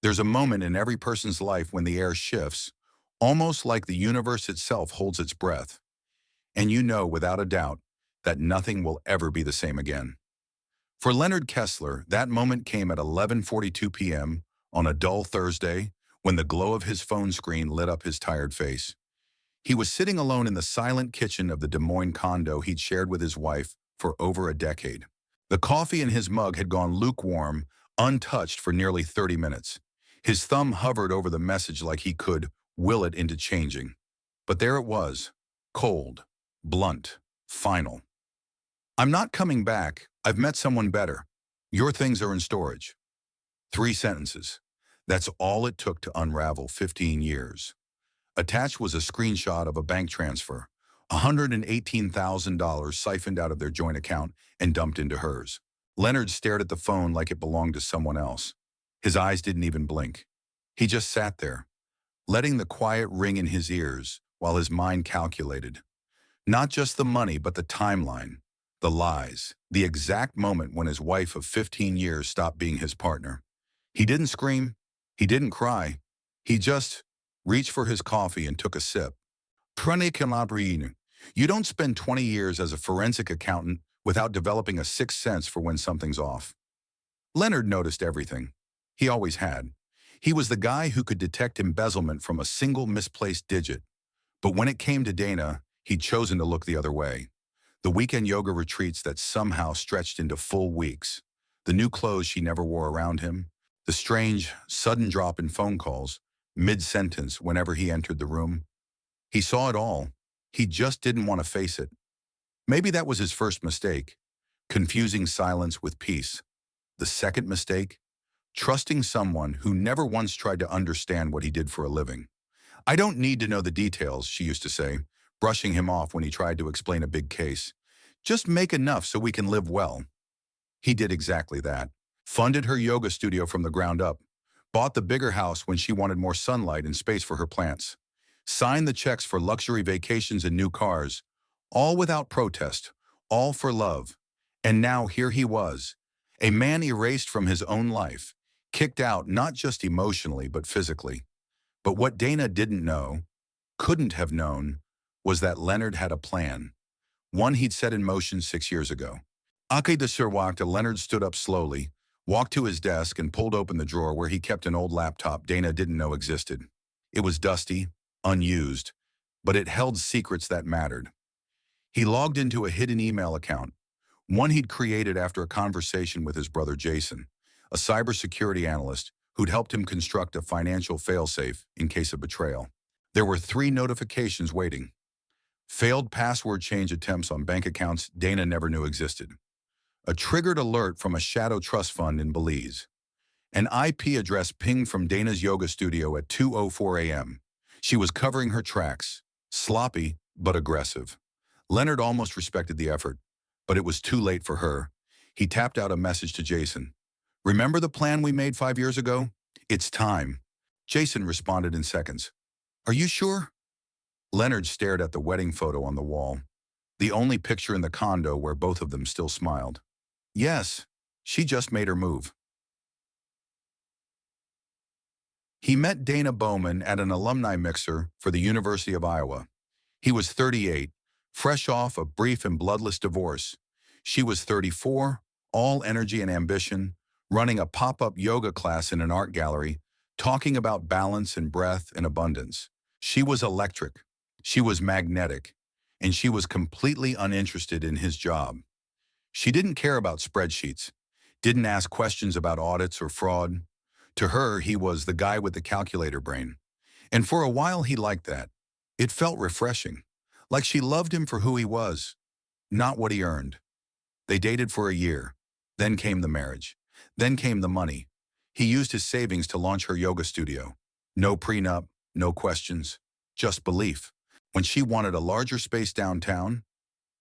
There's a moment in every person's life when the air shifts, almost like the universe itself holds its breath, and you know without a doubt that nothing will ever be the same again. For Leonard Kessler, that moment came at 11:42 p.m. on a dull Thursday when the glow of his phone screen lit up his tired face. He was sitting alone in the silent kitchen of the Des Moines condo he'd shared with his wife for over a decade. The coffee in his mug had gone lukewarm, untouched for nearly 30 minutes. His thumb hovered over the message like he could will it into changing. But there it was, cold, blunt, final. I'm not coming back. I've met someone better. Your things are in storage. 3 sentences. That's all it took to unravel 15 years. Attached was a screenshot of a bank transfer, $118,000 siphoned out of their joint account and dumped into hers. Leonard stared at the phone like it belonged to someone else. His eyes didn't even blink. He just sat there, letting the quiet ring in his ears while his mind calculated. Not just the money, but the timeline, the lies, the exact moment when his wife of 15 years stopped being his partner. He didn't scream. He didn't cry. He just reached for his coffee and took a sip. Prenez calabrine. You don't spend 20 years as a forensic accountant without developing a sixth sense for when something's off. Leonard noticed everything. He always had. He was the guy who could detect embezzlement from a single misplaced digit. But when it came to Dana, he'd chosen to look the other way. The weekend yoga retreats that somehow stretched into full weeks. The new clothes she never wore around him. The strange, sudden drop in phone calls, mid-sentence whenever he entered the room. He saw it all. He just didn't want to face it. Maybe that was his first mistake, confusing silence with peace. The second mistake, trusting someone who never once tried to understand what he did for a living. I don't need to know the details, she used to say, brushing him off when he tried to explain a big case. Just make enough so we can live well. He did exactly that. Funded her yoga studio from the ground up. Bought the bigger house when she wanted more sunlight and space for her plants. Signed the checks for luxury vacations and new cars. All without protest. All for love. And now here he was. A man erased from his own life. Kicked out not just emotionally but physically. But what Dana didn't know, couldn't have known, was that Leonard had a plan. One he'd set in motion 6 years ago. Ake de Surwakta, Leonard stood up slowly, walked to his desk and pulled open the drawer where he kept an old laptop Dana didn't know existed. It was dusty, unused, but it held secrets that mattered. He logged into a hidden email account, one he'd created after a conversation with his brother Jason, a cybersecurity analyst who'd helped him construct a financial failsafe in case of betrayal. There were 3 notifications waiting. Failed password change attempts on bank accounts Dana never knew existed. A triggered alert from a shadow trust fund in Belize. An IP address pinged from Dana's yoga studio at 2:04 a.m. She was covering her tracks, sloppy but aggressive. Leonard almost respected the effort, but it was too late for her. He tapped out a message to Jason. Remember the plan we made 5 years ago? It's time. Jason responded in seconds. Are you sure? Leonard stared at the wedding photo on the wall, the only picture in the condo where both of them still smiled. Yes, she just made her move. He met Dana Bowman at an alumni mixer for the University of Iowa. He was 38, fresh off a brief and bloodless divorce. She was 34, all energy and ambition, running a pop-up yoga class in an art gallery, talking about balance and breath and abundance. She was electric. She was magnetic. And she was completely uninterested in his job. She didn't care about spreadsheets, didn't ask questions about audits or fraud. To her, he was the guy with the calculator brain. And for a while, he liked that. It felt refreshing, like she loved him for who he was, not what he earned. They dated for a year. Then came the marriage. Then came the money. He used his savings to launch her yoga studio. No prenup, no questions, just belief. When she wanted a larger space downtown,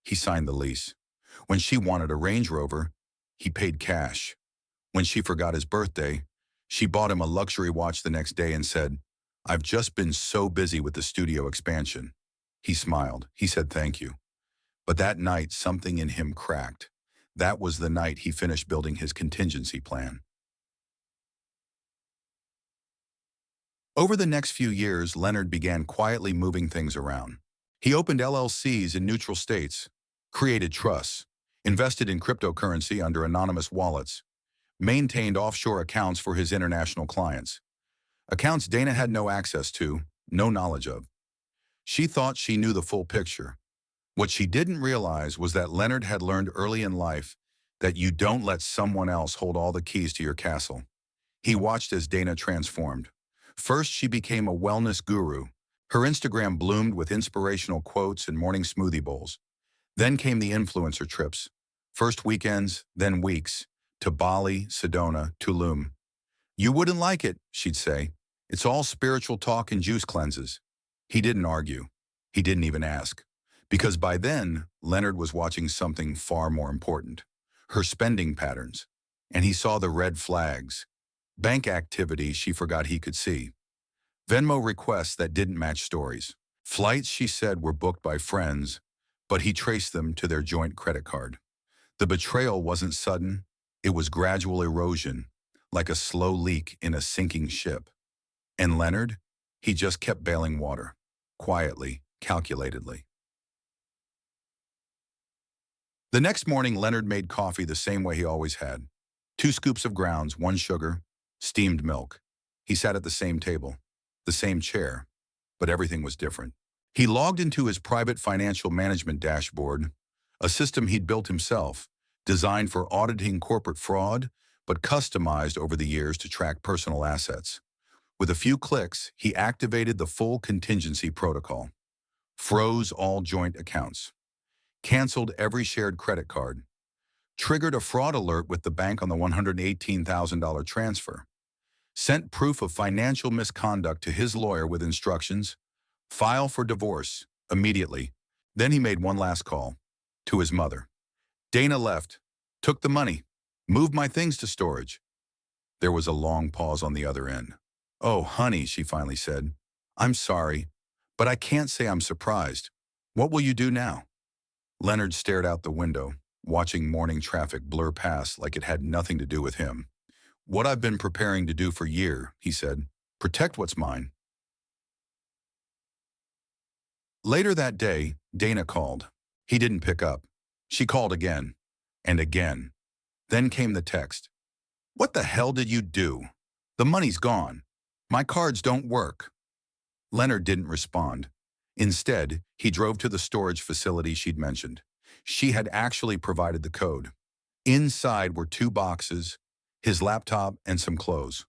he signed the lease. When she wanted a Range Rover, he paid cash. When she forgot his birthday, she bought him a luxury watch the next day and said, I've just been so busy with the studio expansion. He smiled. He said thank you. But that night, something in him cracked. That was the night he finished building his contingency plan. Over the next few years, Leonard began quietly moving things around. He opened LLCs in neutral states, created trusts, invested in cryptocurrency under anonymous wallets, maintained offshore accounts for his international clients. Accounts Dana had no access to, no knowledge of. She thought she knew the full picture. What she didn't realize was that Leonard had learned early in life that you don't let someone else hold all the keys to your castle. He watched as Dana transformed. First, she became a wellness guru. Her Instagram bloomed with inspirational quotes and morning smoothie bowls. Then came the influencer trips. First weekends, then weeks, to Bali, Sedona, Tulum. You wouldn't like it, she'd say. It's all spiritual talk and juice cleanses. He didn't argue. He didn't even ask. Because by then, Leonard was watching something far more important. Her spending patterns. And he saw the red flags. Bank activity she forgot he could see. Venmo requests that didn't match stories. Flights she said were booked by friends, but he traced them to their joint credit card. The betrayal wasn't sudden. It was gradual erosion, like a slow leak in a sinking ship. And Leonard? He just kept bailing water. Quietly, calculatedly. The next morning, Leonard made coffee the same way he always had. 2 scoops of grounds, 1 sugar, steamed milk. He sat at the same table, the same chair, but everything was different. He logged into his private financial management dashboard, a system he'd built himself, designed for auditing corporate fraud, but customized over the years to track personal assets. With a few clicks, he activated the full contingency protocol, froze all joint accounts, canceled every shared credit card, triggered a fraud alert with the bank on the $118,000 transfer, sent proof of financial misconduct to his lawyer with instructions, file for divorce immediately. Then he made one last call to his mother. Dana left, took the money, moved my things to storage. There was a long pause on the other end. Oh, honey, she finally said. I'm sorry, but I can't say I'm surprised. What will you do now? Leonard stared out the window, watching morning traffic blur past like it had nothing to do with him. What I've been preparing to do for years, he said. Protect what's mine. Later that day, Dana called. He didn't pick up. She called again, and again. Then came the text. What the hell did you do? The money's gone. My cards don't work. Leonard didn't respond. Instead, he drove to the storage facility she'd mentioned. She had actually provided the code. Inside were 2 boxes, his laptop and some clothes.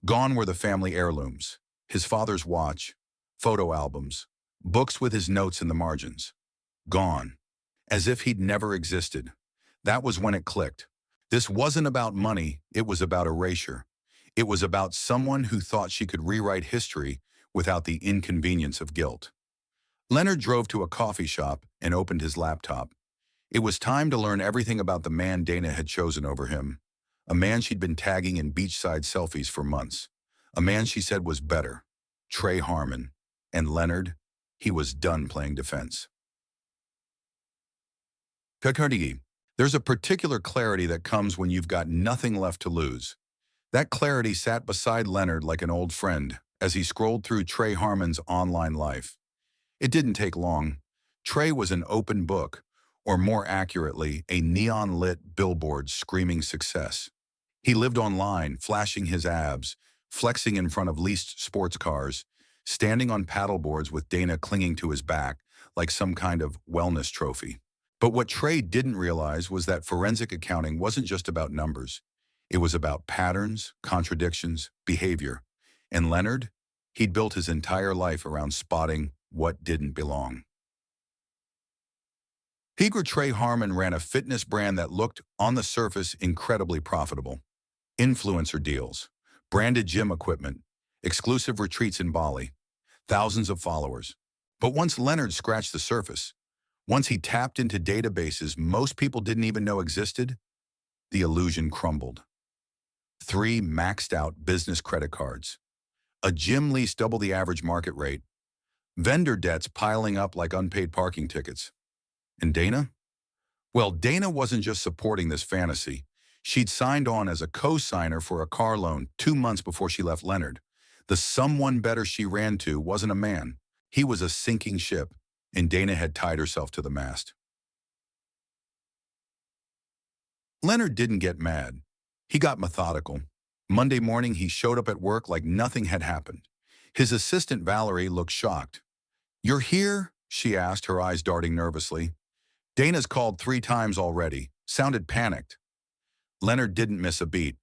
Gone were the family heirlooms, his father's watch, photo albums, books with his notes in the margins. Gone. As if he'd never existed. That was when it clicked. This wasn't about money, it was about erasure. It was about someone who thought she could rewrite history without the inconvenience of guilt. Leonard drove to a coffee shop and opened his laptop. It was time to learn everything about the man Dana had chosen over him. A man she'd been tagging in beachside selfies for months. A man she said was better. Trey Harmon. And Leonard, he was done playing defense. There's a particular clarity that comes when you've got nothing left to lose. That clarity sat beside Leonard like an old friend as he scrolled through Trey Harmon's online life. It didn't take long. Trey was an open book, or more accurately, a neon-lit billboard screaming success. He lived online, flashing his abs, flexing in front of leased sports cars, standing on paddleboards with Dana clinging to his back like some kind of wellness trophy. But what Trey didn't realize was that forensic accounting wasn't just about numbers. It was about patterns, contradictions, behavior. And Leonard, he'd built his entire life around spotting what didn't belong. Trey Harmon ran a fitness brand that looked, on the surface, incredibly profitable. Influencer deals, branded gym equipment, exclusive retreats in Bali, thousands of followers. But once Leonard scratched the surface, once he tapped into databases most people didn't even know existed, the illusion crumbled. 3 maxed-out business credit cards, a gym lease double the average market rate, vendor debts piling up like unpaid parking tickets. And Dana? Well, Dana wasn't just supporting this fantasy. She'd signed on as a co-signer for a car loan 2 months before she left Leonard. The someone better she ran to wasn't a man. He was a sinking ship, and Dana had tied herself to the mast. Leonard didn't get mad. He got methodical. Monday morning, he showed up at work like nothing had happened. His assistant Valerie looked shocked. "You're here?" she asked, her eyes darting nervously. "Dana's called 3 times already," sounded panicked. Leonard didn't miss a beat.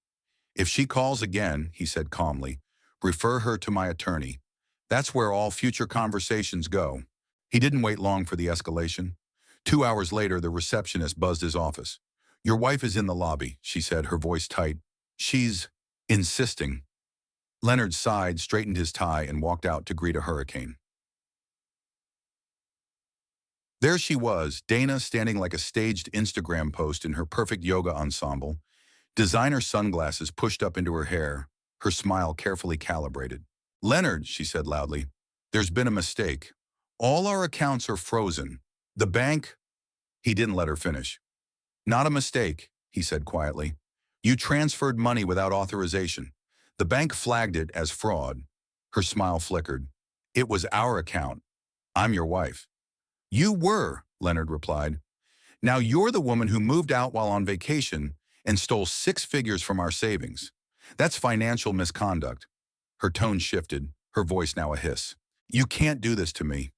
"If she calls again," he said calmly, "refer her to my attorney. That's where all future conversations go." He didn't wait long for the escalation. 2 hours later, the receptionist buzzed his office. "Your wife is in the lobby," she said, her voice tight. "She's insisting." Leonard sighed, straightened his tie, and walked out to greet a hurricane. There she was, Dana, standing like a staged Instagram post in her perfect yoga ensemble, designer sunglasses pushed up into her hair, her smile carefully calibrated. "Leonard," she said loudly, "there's been a mistake. All our accounts are frozen. The bank—" He didn't let her finish. "Not a mistake," he said quietly. "You transferred money without authorization. The bank flagged it as fraud." Her smile flickered. "It was our account. I'm your wife." "You were," Leonard replied. "Now you're the woman who moved out while on vacation and stole 6 figures from our savings. That's financial misconduct." Her tone shifted, her voice now a hiss. "You can't do this to me.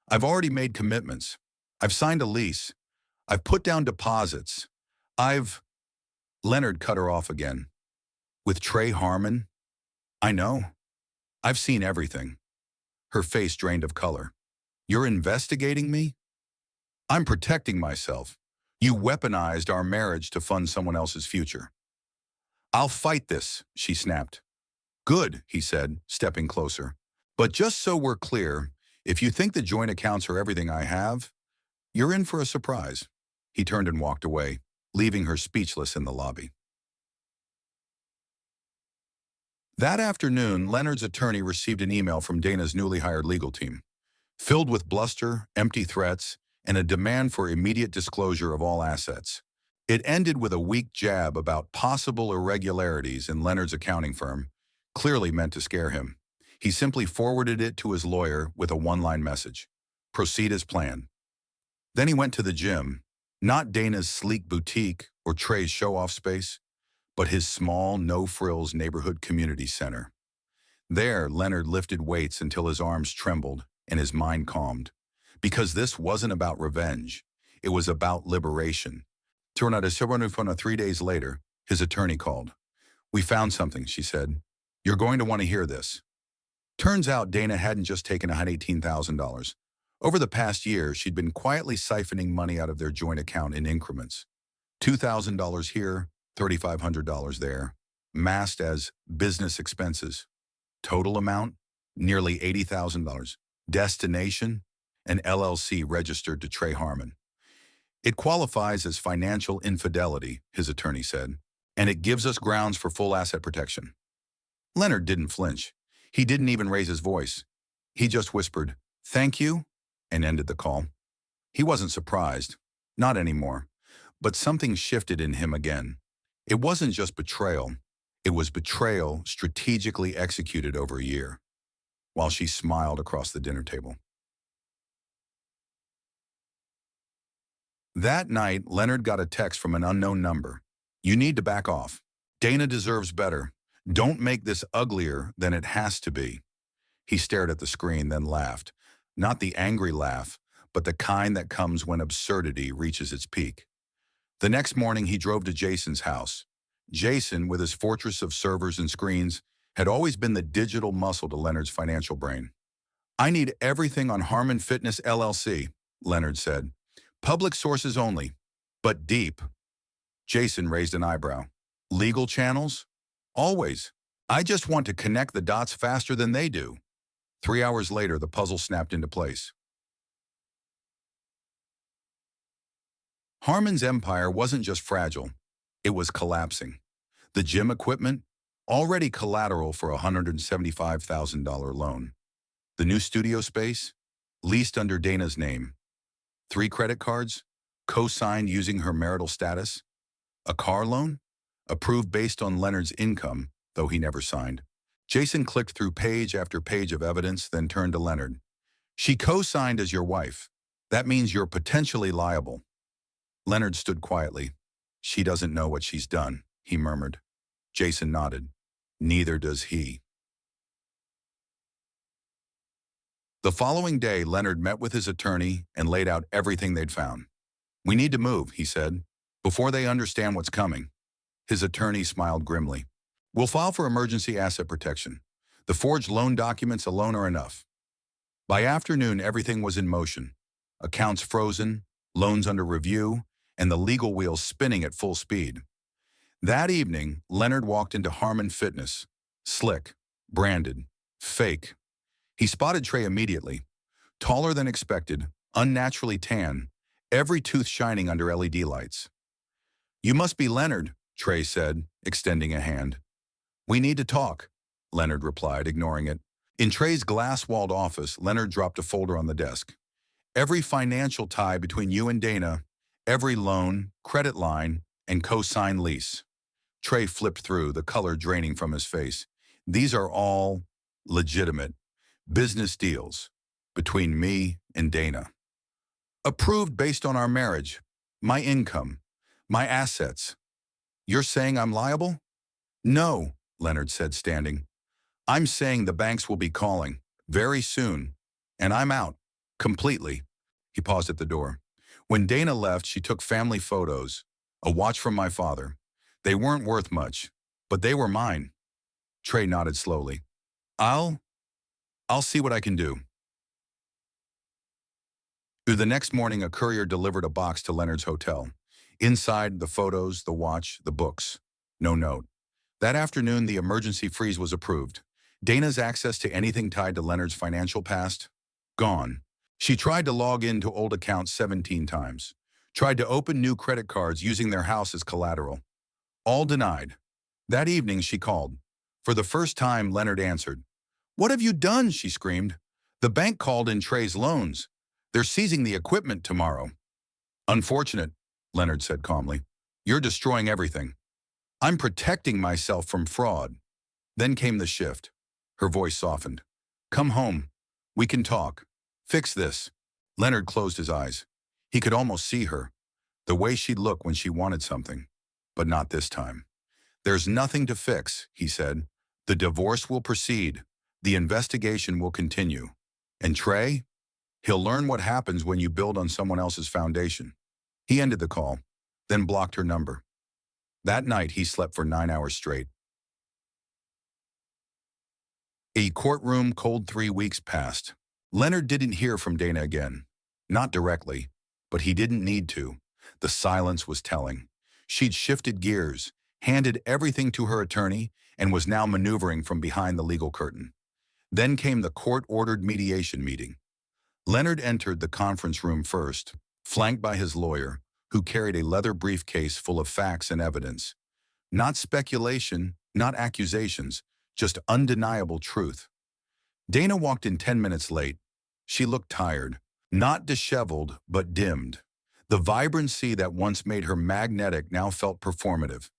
I've already made commitments. I've signed a lease. I've put down deposits. I've—" Leonard cut her off again. "With Trey Harmon?" "I know. I've seen everything." Her face drained of color. "You're investigating me?" "I'm protecting myself. You weaponized our marriage to fund someone else's future." "I'll fight this," she snapped. "Good," he said, stepping closer. "But just so we're clear, if you think the joint accounts are everything I have, you're in for a surprise." He turned and walked away, leaving her speechless in the lobby. That afternoon, Leonard's attorney received an email from Dana's newly hired legal team, filled with bluster, empty threats, and a demand for immediate disclosure of all assets. It ended with a weak jab about possible irregularities in Leonard's accounting firm, clearly meant to scare him. He simply forwarded it to his lawyer with a one-line message: "Proceed as planned." Then he went to the gym, not Dana's sleek boutique or Trey's show-off space, but his small, no-frills neighborhood community center. There, Leonard lifted weights until his arms trembled and his mind calmed. Because this wasn't about revenge. It was about liberation. 3 days later, his attorney called. "We found something," she said. "You're going to want to hear this." Turns out Dana hadn't just taken $118,000. Over the past year, she'd been quietly siphoning money out of their joint account in increments. $2,000 here, $3,500 there, masked as business expenses. Total amount, nearly $80,000. Destination, an LLC registered to Trey Harmon. "It qualifies as financial infidelity," his attorney said, "and it gives us grounds for full asset protection." Leonard didn't flinch. He didn't even raise his voice. He just whispered, "Thank you," and ended the call. He wasn't surprised. Not anymore. But something shifted in him again. It wasn't just betrayal. It was betrayal strategically executed over a year, while she smiled across the dinner table. That night, Leonard got a text from an unknown number. "You need to back off. Dana deserves better. Don't make this uglier than it has to be." He stared at the screen, then laughed. Not the angry laugh, but the kind that comes when absurdity reaches its peak. The next morning, he drove to Jason's house. Jason, with his fortress of servers and screens, had always been the digital muscle to Leonard's financial brain. "I need everything on Harmon Fitness LLC," Leonard said. "Public sources only, but deep." Jason raised an eyebrow. "Legal channels?" "Always. I just want to connect the dots faster than they do." 3 hours later, the puzzle snapped into place. Harmon's empire wasn't just fragile, it was collapsing. The gym equipment, already collateral for a $175,000 loan. The new studio space, leased under Dana's name. 3 credit cards, co-signed using her marital status. A car loan, approved based on Leonard's income, though he never signed. Jason clicked through page after page of evidence, then turned to Leonard. She co-signed as your wife. That means you're potentially liable. Leonard stood quietly. She doesn't know what she's done, he murmured. Jason nodded. Neither does he. The following day, Leonard met with his attorney and laid out everything they'd found. We need to move, he said, before they understand what's coming. His attorney smiled grimly. We'll file for emergency asset protection. The forged loan documents alone are enough. By afternoon, everything was in motion. Accounts frozen, loans under review, and the legal wheels spinning at full speed. That evening, Leonard walked into Harmon Fitness. Slick, branded, fake. He spotted Trey immediately. Taller than expected, unnaturally tan, every tooth shining under LED lights. You must be Leonard, Trey said, extending a hand. We need to talk, Leonard replied, ignoring it. In Trey's glass-walled office, Leonard dropped a folder on the desk. Every financial tie between you and Dana, every loan, credit line, and co-signed lease. Trey flipped through, the color draining from his face. These are all legitimate business deals between me and Dana. Approved based on our marriage, my income, my assets. You're saying I'm liable? No, Leonard said, standing. I'm saying the banks will be calling very soon, and I'm out completely. He paused at the door. When Dana left, she took family photos, a watch from my father. They weren't worth much, but they were mine. Trey nodded slowly. I'll see what I can do. The next morning, a courier delivered a box to Leonard's hotel. Inside, the photos, the watch, the books. No note. That afternoon, the emergency freeze was approved. Dana's access to anything tied to Leonard's financial past? Gone. She tried to log into old accounts 17 times. Tried to open new credit cards using their house as collateral. All denied. That evening, she called. For the first time, Leonard answered. What have you done? She screamed. The bank called in Trey's loans. They're seizing the equipment tomorrow. Unfortunate, Leonard said calmly. You're destroying everything. I'm protecting myself from fraud. Then came the shift. Her voice softened. Come home. We can talk. Fix this. Leonard closed his eyes. He could almost see her. The way she'd look when she wanted something. But not this time. There's nothing to fix, he said. The divorce will proceed. The investigation will continue. And Trey? He'll learn what happens when you build on someone else's foundation. He ended the call, then blocked her number. That night, he slept for 9 hours straight. A courtroom cold 3 weeks passed. Leonard didn't hear from Dana again. Not directly, but he didn't need to. The silence was telling. She'd shifted gears, handed everything to her attorney, and was now maneuvering from behind the legal curtain. Then came the court-ordered mediation meeting. Leonard entered the conference room first, flanked by his lawyer, who carried a leather briefcase full of facts and evidence. Not speculation, not accusations, just undeniable truth. Dana walked in 10 minutes late. She looked tired, not disheveled, but dimmed. The vibrancy that once made her magnetic now felt performative.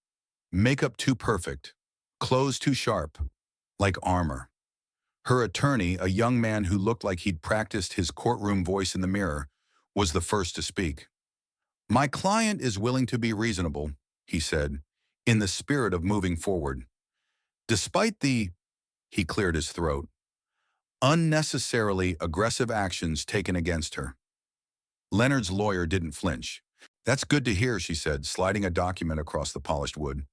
Makeup too perfect, clothes too sharp, like armor. Her attorney, a young man who looked like he'd practiced his courtroom voice in the mirror, was the first to speak. My client is willing to be reasonable, he said, in the spirit of moving forward. Despite the, he cleared his throat, unnecessarily aggressive actions taken against her. Leonard's lawyer didn't flinch. That's good to hear, she said, sliding a document across the polished wood,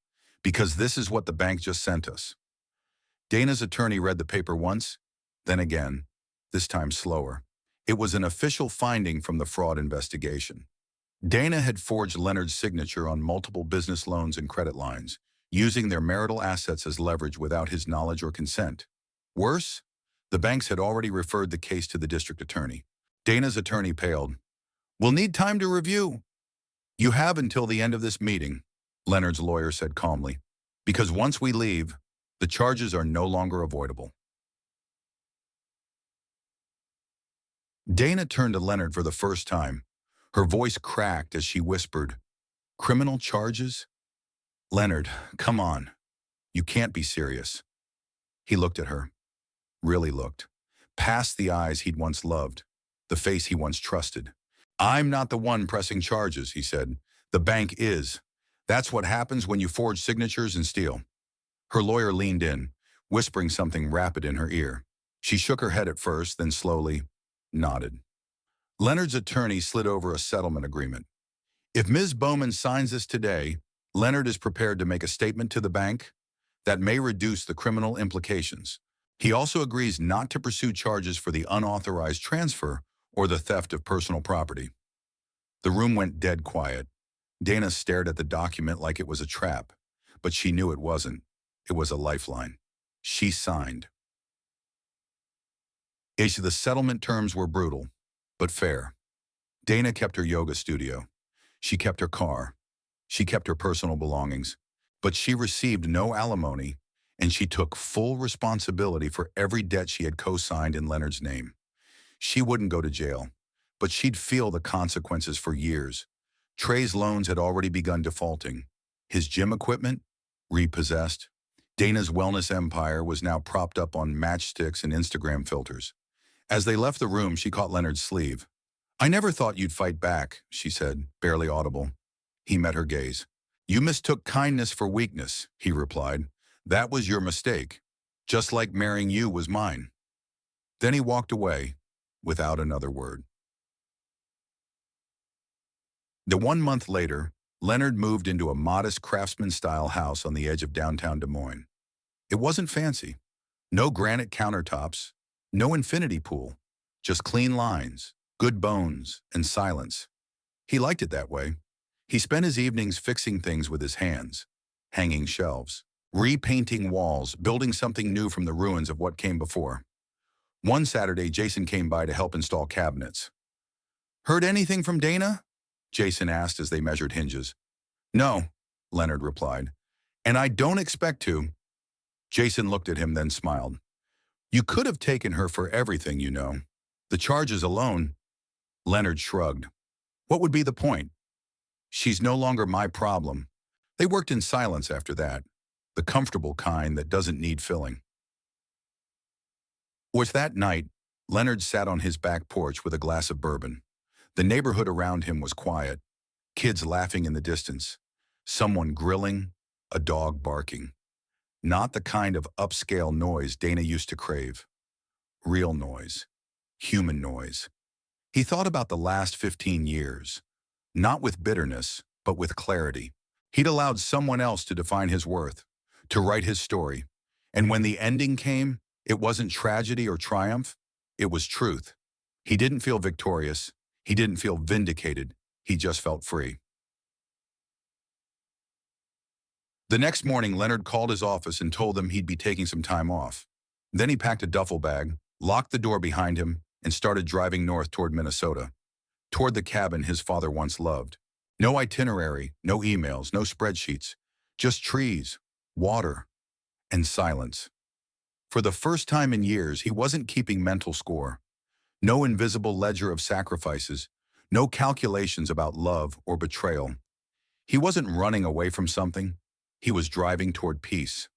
because this is what the bank just sent us. Dana's attorney read the paper once, then again, this time slower. It was an official finding from the fraud investigation. Dana had forged Leonard's signature on multiple business loans and credit lines, using their marital assets as leverage without his knowledge or consent. Worse, the banks had already referred the case to the district attorney. Dana's attorney paled. We'll need time to review. You have until the end of this meeting, Leonard's lawyer said calmly, because once we leave, the charges are no longer avoidable. Dana turned to Leonard for the first time. Her voice cracked as she whispered, criminal charges? Leonard, come on. You can't be serious. He looked at her, really looked, past the eyes he'd once loved, the face he once trusted. "I'm not the one pressing charges," he said. "The bank is. That's what happens when you forge signatures and steal." Her lawyer leaned in, whispering something rapid in her ear. She shook her head at first, then slowly nodded. Leonard's attorney slid over a settlement agreement. "If Ms. Bowman signs this today, Leonard is prepared to make a statement to the bank that may reduce the criminal implications. He also agrees not to pursue charges for the unauthorized transfer or the theft of personal property." The room went dead quiet. Dana stared at the document like it was a trap, but she knew it wasn't. It was a lifeline. She signed. The settlement terms were brutal, but fair. Dana kept her yoga studio. She kept her car. She kept her personal belongings. But she received no alimony, and she took full responsibility for every debt she had co-signed in Leonard's name. She wouldn't go to jail, but she'd feel the consequences for years. Trey's loans had already begun defaulting. His gym equipment? Repossessed. Dana's wellness empire was now propped up on matchsticks and Instagram filters. As they left the room, she caught Leonard's sleeve. "I never thought you'd fight back," she said, barely audible. He met her gaze. "You mistook kindness for weakness," he replied. "That was your mistake, just like marrying you was mine." Then he walked away, without another word. The 1 month later, Leonard moved into a modest craftsman-style house on the edge of downtown Des Moines. It wasn't fancy. No granite countertops, no infinity pool, just clean lines, good bones, and silence. He liked it that way. He spent his evenings fixing things with his hands, hanging shelves, repainting walls, building something new from the ruins of what came before. One Saturday, Jason came by to help install cabinets. "Heard anything from Dana?" Jason asked as they measured hinges. "No," Leonard replied, "and I don't expect to." Jason looked at him, then smiled. "You could have taken her for everything, you know. The charges alone." Leonard shrugged. "What would be the point? She's no longer my problem." They worked in silence after that, the comfortable kind that doesn't need filling. It was that night, Leonard sat on his back porch with a glass of bourbon. The neighborhood around him was quiet, kids laughing in the distance, someone grilling, a dog barking. Not the kind of upscale noise Dana used to crave. Real noise. Human noise. He thought about the last 15 years, not with bitterness, but with clarity. He'd allowed someone else to define his worth, to write his story. And when the ending came, it wasn't tragedy or triumph, it was truth. He didn't feel victorious. He didn't feel vindicated. He just felt free. The next morning, Leonard called his office and told them he'd be taking some time off. Then he packed a duffel bag, locked the door behind him, and started driving north toward Minnesota, toward the cabin his father once loved. No itinerary, no emails, no spreadsheets, just trees, water, and silence. For the first time in years, he wasn't keeping mental score. No invisible ledger of sacrifices, no calculations about love or betrayal. He wasn't running away from something. He was driving toward peace.